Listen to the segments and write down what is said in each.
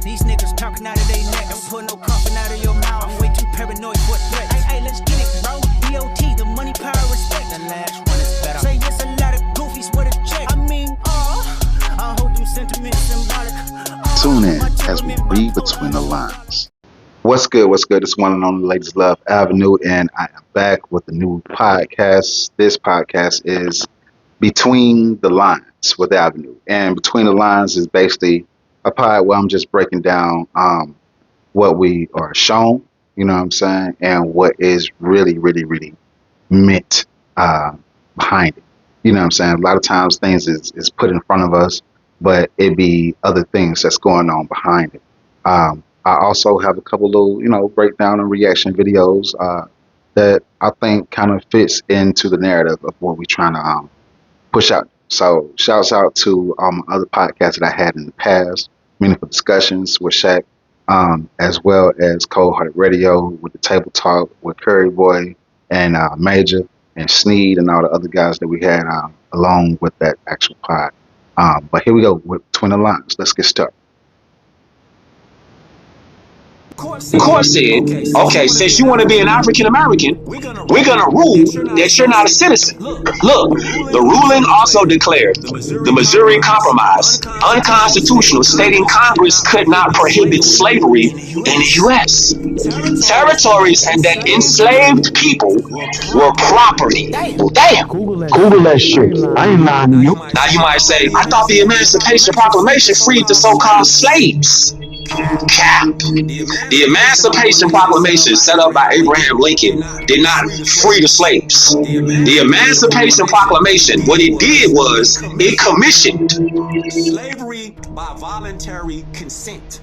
These niggas talking out of their neck. Don't put no coughing out of your mouth. I'm way too paranoid for threats. Hey, let's get it, bro. DOT, the money, power, respect. The last one is better. Say yes, a lot of goofies with a check. I mean, I hold them sentiments symbolic. Tune in as we read between the lines. What's good? What's good? It's one and only Ladies Love AvaNu, and I am back with a new podcast. This podcast is Between the Lines with AvaNu, and Between the Lines is basically a pod where I'm just breaking down what we are shown, you know what I'm saying, and what is really, really, really meant behind it. You know what I'm saying? A lot of times things is put in front of us, but it be other things that's going on behind it. I also have a couple little, breakdown and reaction videos that I think kind of fits into the narrative of what we're trying to push out. So shouts out to other podcasts that I had in the past, Meaningful Discussions with Shaq, as well as Cold Heart Radio with the Table Talk with Curry Boy and Major and Sneed and all the other guys that we had along with that actual pod. But here we go with Between the Lines. Let's get started. Court said, okay, since you want to be an African American, we're gonna rule that you're not a citizen. Look, the ruling also declared the Missouri Compromise unconstitutional, stating Congress could not prohibit slavery in the U.S. territories and that enslaved people were property. Damn. Google that shit. I ain't lying to you. Now you might say, I thought the Emancipation Proclamation freed the so-called slaves. Cap. The Emancipation Proclamation set up by Abraham Lincoln did not free the slaves. The Emancipation Proclamation, what it did was it commissioned slavery by voluntary consent.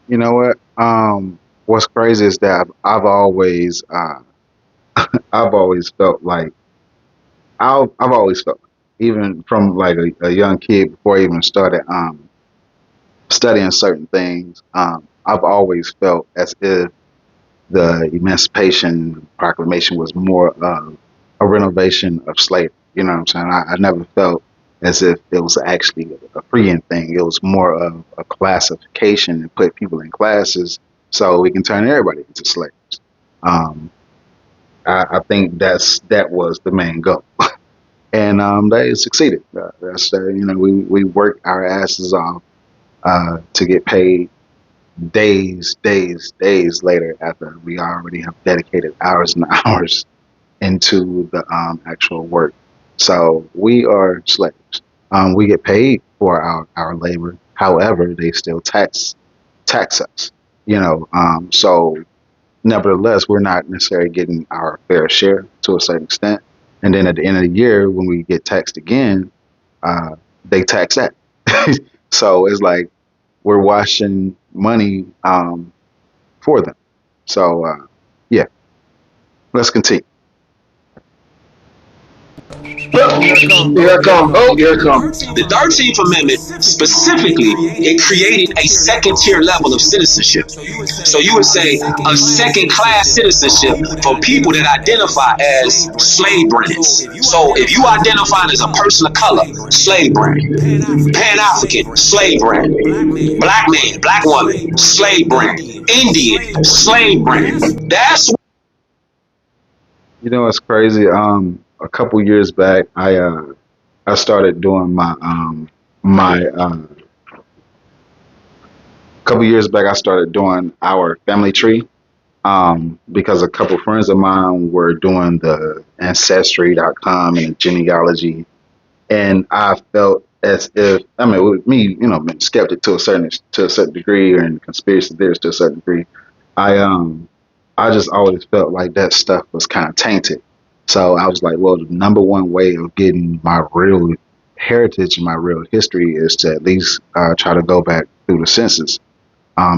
You know what? What's crazy is that I've always I've always felt like even from like a young kid before I even started studying certain things, I've always felt as if the Emancipation Proclamation was more of a renovation of slavery. You know what I'm saying? I never felt as if it was actually a freeing thing. It was more of a classification and put people in classes so we can turn everybody into slaves. I think that was the main goal. And they succeeded. We worked our asses off to get paid days later after we already have dedicated hours and hours into the actual work. So we are slaves. We get paid for our labor. However, they still tax us. So nevertheless, we're not necessarily getting our fair share to a certain extent. And then at the end of the year, when we get taxed again, they tax that. So it's like we're washing money for them. So, yeah, let's continue. Here it comes. The 13th Amendment, specifically, it created a second-tier level of citizenship. So you would say a second-class citizenship for people that identify as slave brands. So if you identify as a person of color, slave brand. Pan-African, slave brand. Black man, black woman, slave brand. Indian, slave brand. That's You know what's crazy? A couple years back, I started doing our family tree because a couple friends of mine were doing the ancestry.com and genealogy, and I felt as if with me, being skeptic to a certain degree and conspiracy theorists to a certain degree, I just always felt like that stuff was kind of tainted. So I was like, well, the number one way of getting my real heritage and my real history is to at least try to go back through the census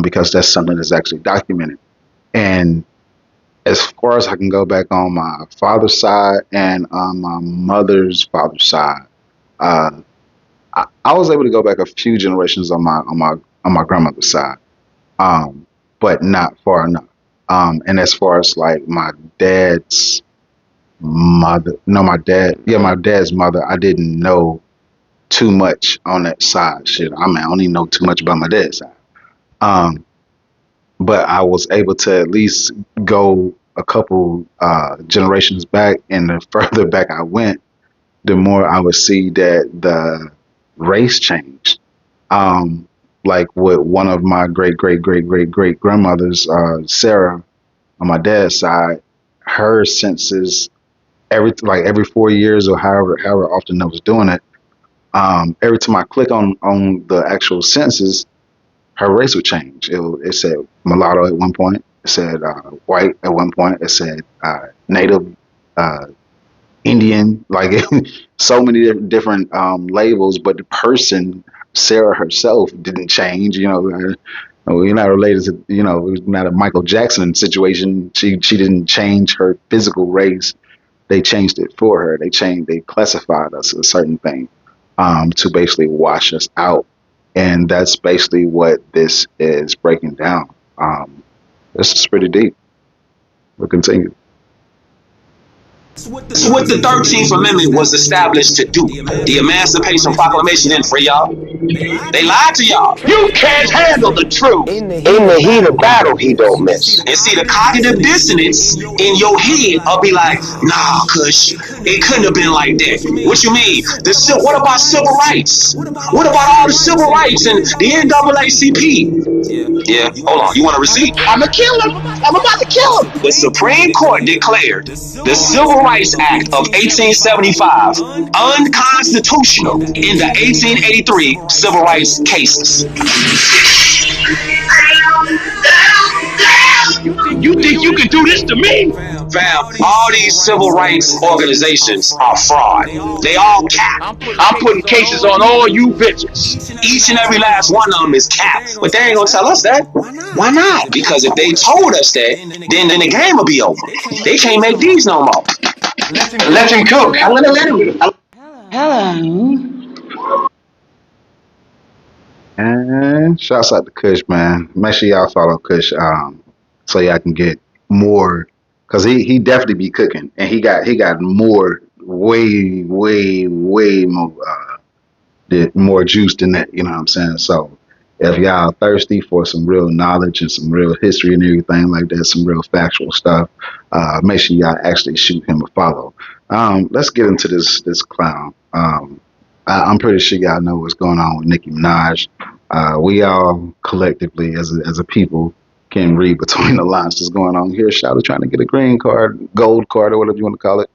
because that's something that's actually documented. And as far as I can go back on my father's side and on my mother's father's side, I was able to go back a few generations on my grandmother's side, but not far enough. And as far as like my dad's mother, my dad's mother, I didn't know too much on that side. Shit, I mean, I don't even know too much about my dad's side. Um, but I was able to at least go a couple generations back, and the further back I went, the more I would see that the race changed. Like with one of my great grandmothers, Sarah, on my dad's side, her senses every 4 years or however often I was doing it. Every time I click on the actual census, her race would change. It said mulatto at one point. It said white at one point. It said native, uh, Indian. Like so many different labels, but the person, Sarah herself, didn't change. We're not related to, it's not a Michael Jackson situation. She didn't change her physical race. They changed it for her. They classified us a certain thing to basically wash us out, and that's basically what this is breaking down. This is pretty deep. We'll continue. That's what the 13th Amendment was established to do. The Emancipation Proclamation didn't free y'all. They lied to y'all. You can't handle the truth. In the heat of battle, he don't miss. And see, the cognitive dissonance in your head, I'll be like, nah, Kush, it couldn't have been like that. What you mean? What about civil rights? What about all the civil rights and the NAACP? Yeah, hold on. You want a receipt? I'ma kill him. I'm about to kill him. The Supreme Court declared the Civil Rights Act of 1875 unconstitutional in the 1883 civil rights cases. You think you can do this to me? Fam, all these civil rights organizations are fraud. They all cap. I'm putting cases on all you bitches. Each and every last one of them is capped. But they ain't gonna tell us that. Why not? Because if they told us that, then the game will be over. They can't make these no more. Let him cook. I'm gonna let him. Hello. And shouts out to Kush, man. Make sure y'all follow Kush, so y'all can get more, cause he definitely be cooking, and he got more, way more more juice than that. You know what I'm saying? So if y'all thirsty for some real knowledge and some real history and everything like that, some real factual stuff, make sure y'all actually shoot him a follow. Let's get into this clown. I'm pretty sure y'all know what's going on with Nicki Minaj. We all collectively, as a people, can read between the lines that's going on here. Shawty trying to get a green card, gold card, or whatever you want to call it.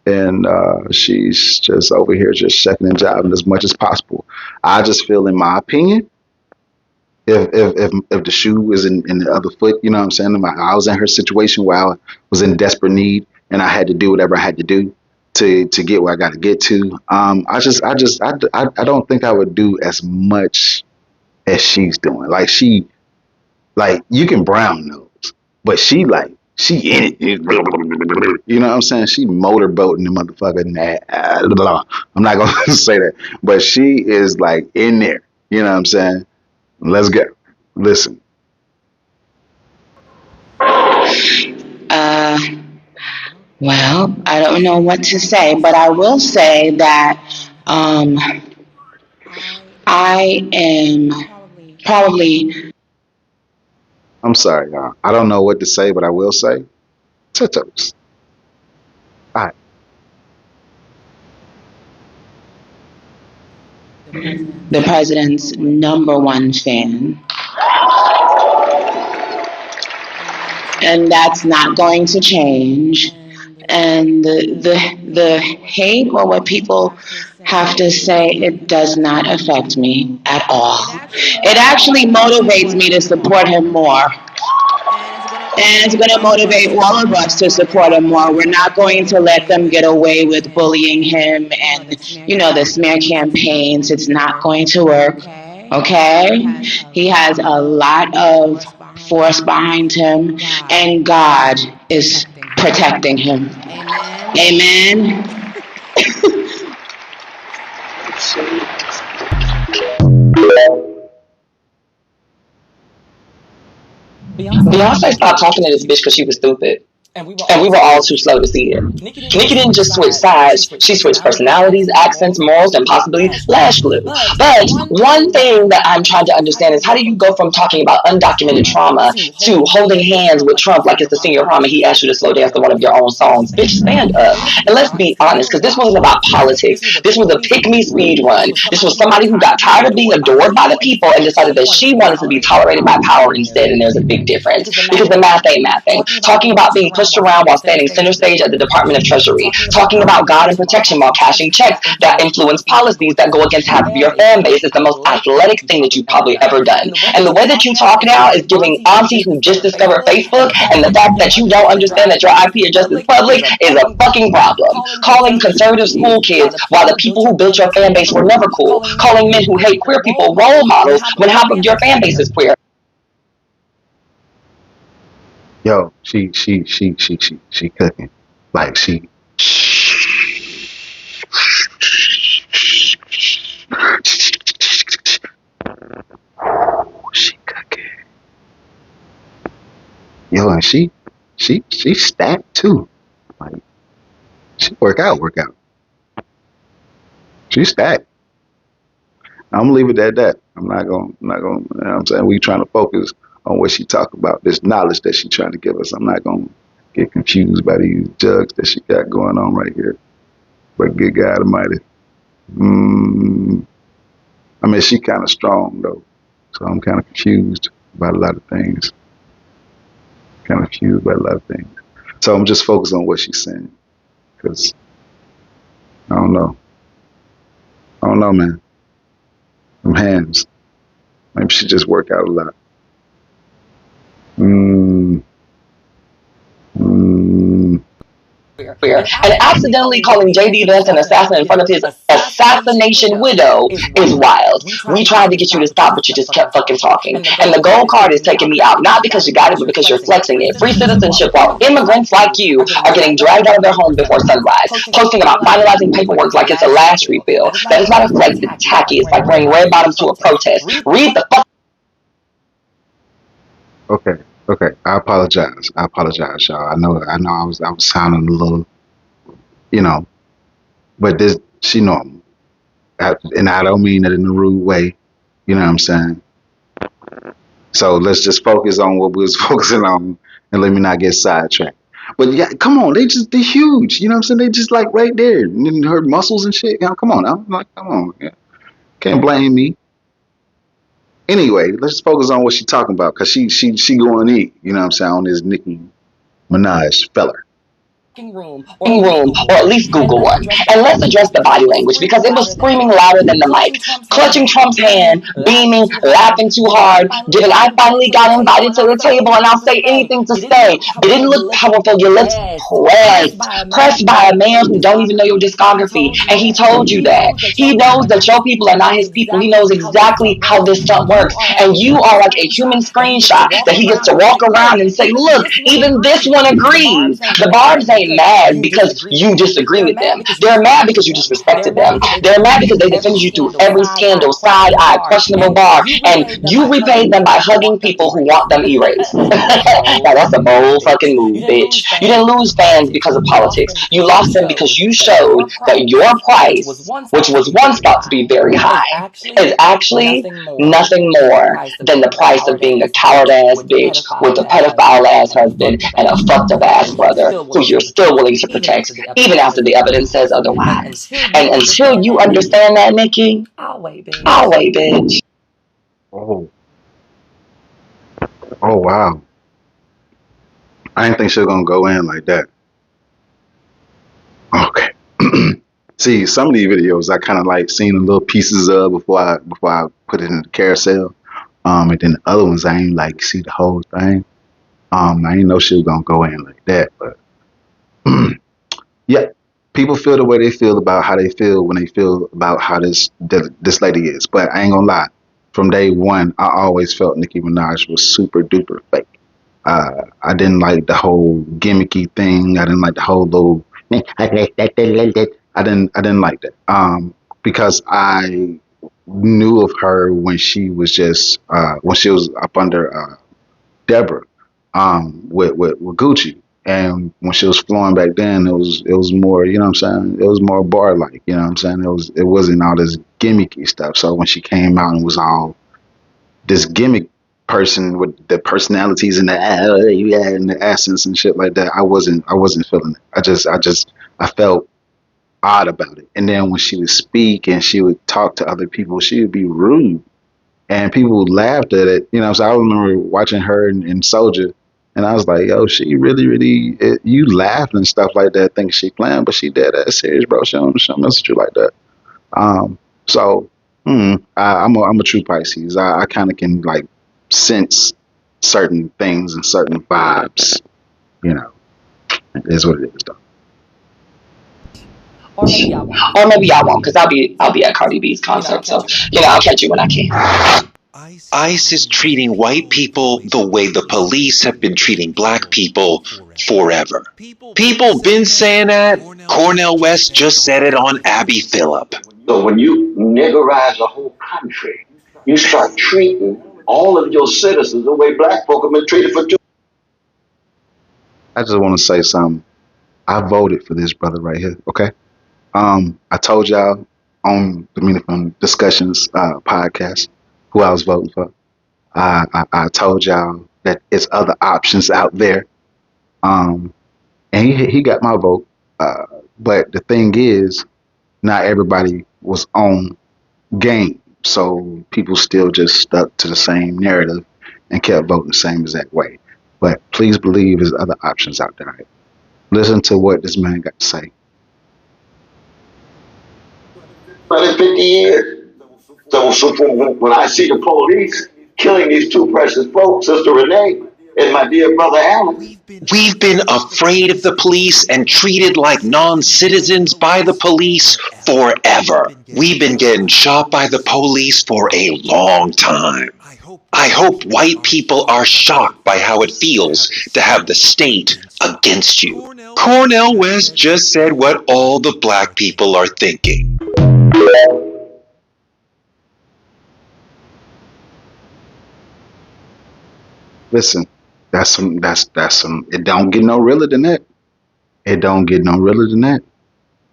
And she's just over here just checking and jiving as much as possible. I just feel, in my opinion, if the shoe is in the other foot, you know what I'm saying? I was in her situation where I was in desperate need and I had to do whatever I had to do to get where I got to get to. I don't think I would do as much as she's doing. Like you can brown nose, but she in it. You know what I'm saying? She motorboating the motherfucker. I'm not gonna say that, but she is like in there. You know what I'm saying? Let's go. Listen. Uh, well, I don't know what to say, but I will say that um, I am probably I'm sorry, y'all. I don't know what to say, but I will say, tutos. All right. the president's number one fan, and that's not going to change. And the hate or what people have to say, it does not affect me at all. It actually motivates me to support him more. And it's going to motivate all of us to support him more. We're not going to let them get away with bullying him and, the smear campaigns. It's not going to work. Okay? He has a lot of force behind him, and God is protecting him. Amen. Beyonce stopped talking to this bitch because she was stupid. and we were all too slow to see it. Nikki didn't just switch sides, she switched personalities, accents, morals, and possibly lash glue. But one thing that I'm trying to understand is how do you go from talking about undocumented trauma to holding hands with Trump like it's the senior prom and he asked you to slow dance to one of your own songs? Bitch, stand up. And let's be honest, because this wasn't about politics. This was a pick me speed run. This was somebody who got tired of being adored by the people and decided that she wanted to be tolerated by power instead. And there's a big difference because the math ain't mathing. Talking about being pushed around while standing center stage at the Department of Treasury. Talking about God and protection while cashing checks that influence policies that go against half of your fan base is the most athletic thing that you've probably ever done. And the way that you talk now is giving auntie who just discovered Facebook, and the fact that you don't understand that your IP address is public is a fucking problem. Calling conservative school kids while the people who built your fan base were never cool. Calling men who hate queer people role models when half of your fan base is queer. Yo, she cooking. Like she cooking. Yo, and she stacked too. Like she work out. She stacked. I'm gonna leave it at that. I'm not gonna, you know what I'm saying? We trying to focus on what she talk about, this knowledge that she trying to give us. I'm not gonna get confused by these jugs that she got going on right here. But good God Almighty. I mean, she kind of strong though. So I'm kind of confused about a lot of things. So I'm just focused on what she's saying. Because I don't know. Man. Them hands. Maybe she just work out a lot. And accidentally calling J.D. Vance an assassin in front of his assassination widow is wild. We tried to get you to stop, but you just kept fucking talking. And the gold card is taking me out, not because you got it, but because you're flexing it. Free citizenship while immigrants like you are getting dragged out of their homes before sunrise. Posting about finalizing paperwork like it's a last refill. That is not a flex, it's tacky. It's like wearing red bottoms to a protest. Read the fuck. Okay. I apologize, y'all. I know. I was sounding a little, but this she normal, and I don't mean it in a rude way. You know what I'm saying? So let's just focus on what we was focusing on, and let me not get sidetracked. But yeah, come on, they're huge. You know what I'm saying? They just like right there, and her muscles and shit. Come on, I'm like, come on, yeah. Can't blame me. Anyway, let's focus on what she's talking about, cause she going in. You know what I'm saying, on this Nicki Minaj feller. Room, or at least Google one. And let's address the body language because it was screaming louder than the mic. Clutching Trump's hand, beaming, laughing too hard, giving I finally got invited to the table and I'll say anything to stay. It didn't look powerful, your lips pressed by a man who don't even know your discography. And he told you that. He knows that your people are not his people. He knows exactly how this stuff works. And you are like a human screenshot that he gets to walk around and say, look, even this one agrees. The barbs ain't mad because you disagree with them. They're mad because you disrespected them. They're mad because they defended you through every scandal, side eye, questionable bar, and you repaid them by hugging people who want them erased. Now that's a bold fucking move, bitch. You didn't lose fans because of politics. You lost them because you showed that your price, which was once thought to be very high, is actually nothing more than the price of being a coward ass bitch with a pedophile ass husband and a fucked up ass brother who you're still willing to protect, even after the evidence says otherwise. And until you understand that, Nikki, I'll wait, bitch. Oh wow. I didn't think she was gonna go in like that. Okay. See, some of these videos I kind of like seeing little pieces of before I put it in the carousel. And then the other ones I ain't like see the whole thing. I didn't know she was gonna go in like that, but yeah, people feel the way they feel about how they feel when they feel about how this lady is. But I ain't gonna lie, from day one, I always felt Nicki Minaj was super duper fake. I didn't like the whole gimmicky thing. I didn't like the whole little. I didn't like that. Because I knew of her when she was when she was up under Deborah, with Gucci. And when she was flowing back then, it was more, you know what I'm saying? It was more bar like, you know what I'm saying? It wasn't all this gimmicky stuff. So when she came out and was all this gimmick person with the personalities and the yeah and the accents and shit like that, I wasn't feeling it. I felt odd about it. And then when she would speak and she would talk to other people, she would be rude and people laughed at it. You know, so I remember watching her in Soldier, and I was like, "Yo, she really, really." You laugh and stuff like that, think she playing, but she dead ass serious, bro. She don't mess with you like that. Um, so I'm a true Pisces. I kind of can like sense certain things and certain vibes. You know, it is what it is, though. Or maybe y'all won't, because I'll be at Cardi B's concert. So I'll catch you when I can. ICE is treating white people the way the police have been treating black people forever. People been saying that. Cornel West just said it on Abby Phillip. So when you niggerize a whole country, you start treating all of your citizens the way black folk have been treated for two. I just want to say something. I voted for this brother right here. Okay. I told y'all on the Meaningful Discussions podcast who I was voting for. I told y'all that it's other options out there. Um, and he got my vote. Uh, but the thing is, not everybody was on game, so people still just stuck to the same narrative and kept voting the same exact way. But please believe there's other options out there. Right? Listen to what this man got to say. 150 years. So when I see the police killing these two precious folks, Sister Renee and my dear brother Alan. We've been afraid of the police and treated like non-citizens by the police forever. We've been getting shot by the police for a long time. I hope white people are shocked by how it feels to have the state against you. Cornel West just said what all the black people are thinking. Listen, that's some. It don't get no realer than that. It don't get no realer than that.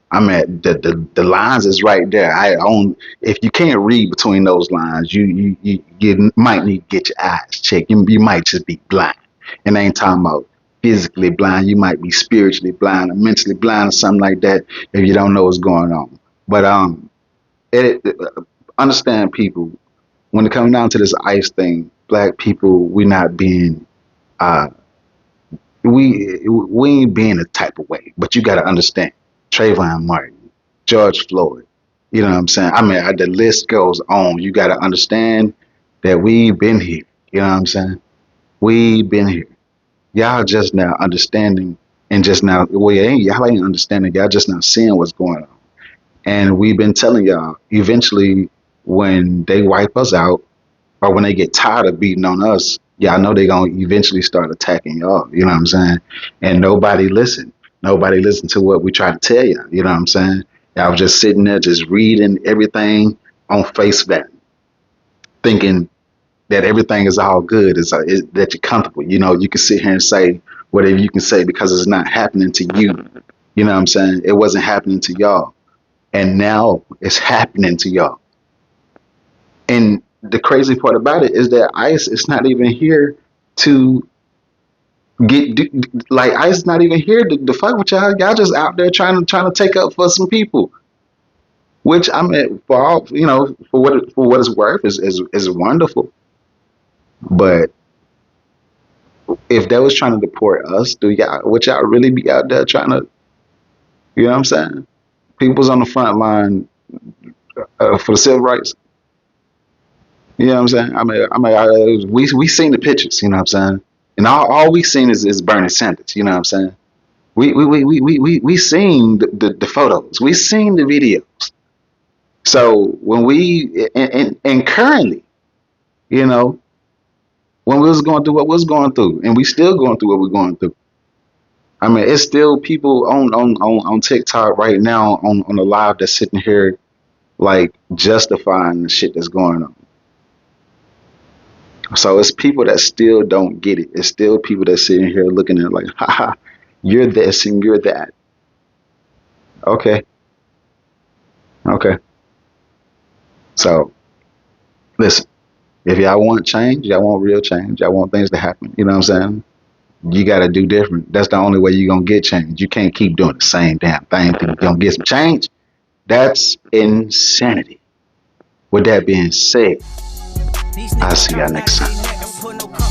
I'm at the lines is right there. I own. If you can't read between those lines, you might need to get your eyes checked. You might just be blind. And I ain't talking about physically blind. You might be spiritually blind or mentally blind or something like that if you don't know what's going on. But understand people when it comes down to this ICE thing. Black people, we not being uh we ain't being a type of way, but you got to understand Trayvon Martin, George Floyd. You know what I'm saying? I mean, the list goes on. You got to understand that we've been here. You know what I'm saying? We've been here. Y'all just now understanding and just now, well, y'all ain't understanding. Y'all just not seeing what's going on. And we've been telling y'all, eventually, when they wipe us out, or when they get tired of beating on us, yeah, I know they're gonna eventually start attacking y'all. You know what I'm saying? And nobody listened. Nobody listened to what we try to tell you. You know what I'm saying? Y'all was just sitting there, just reading everything on face value, thinking that everything is all good, that you're comfortable. You know, you can sit here and say whatever you can say because it's not happening to you. You know what I'm saying? It wasn't happening to y'all, and now it's happening to y'all. And the crazy part about it is that ICE is not even here to like ICE is not even here to fuck with y'all. Y'all just out there trying to take up for some people. Which I mean, for all for what it's worth is wonderful. But if they was trying to deport us, would y'all really be out there trying to? You know what I'm saying? People's on the front line for the civil rights. You know what I'm saying? We seen the pictures. You know what I'm saying? And all we seen is Bernie Sanders. You know what I'm saying? We seen the photos. We seen the videos. So when and currently, you know, when we was going through what we was going through, and we still going through what we're going through. I mean, it's still people on TikTok right now on the live that's sitting here like justifying the shit that's going on. So it's people that still don't get it. It's still people that sitting here looking at it like, haha, You're this and you're that. Okay. Okay. So listen, if y'all want change, y'all want real change, y'all want things to happen, you know what I'm saying? You got to do different. That's the only way you're going to get change. You can't keep doing the same damn thing till you're going to get some change. That's insanity. With that being said, I'll see y'all next time.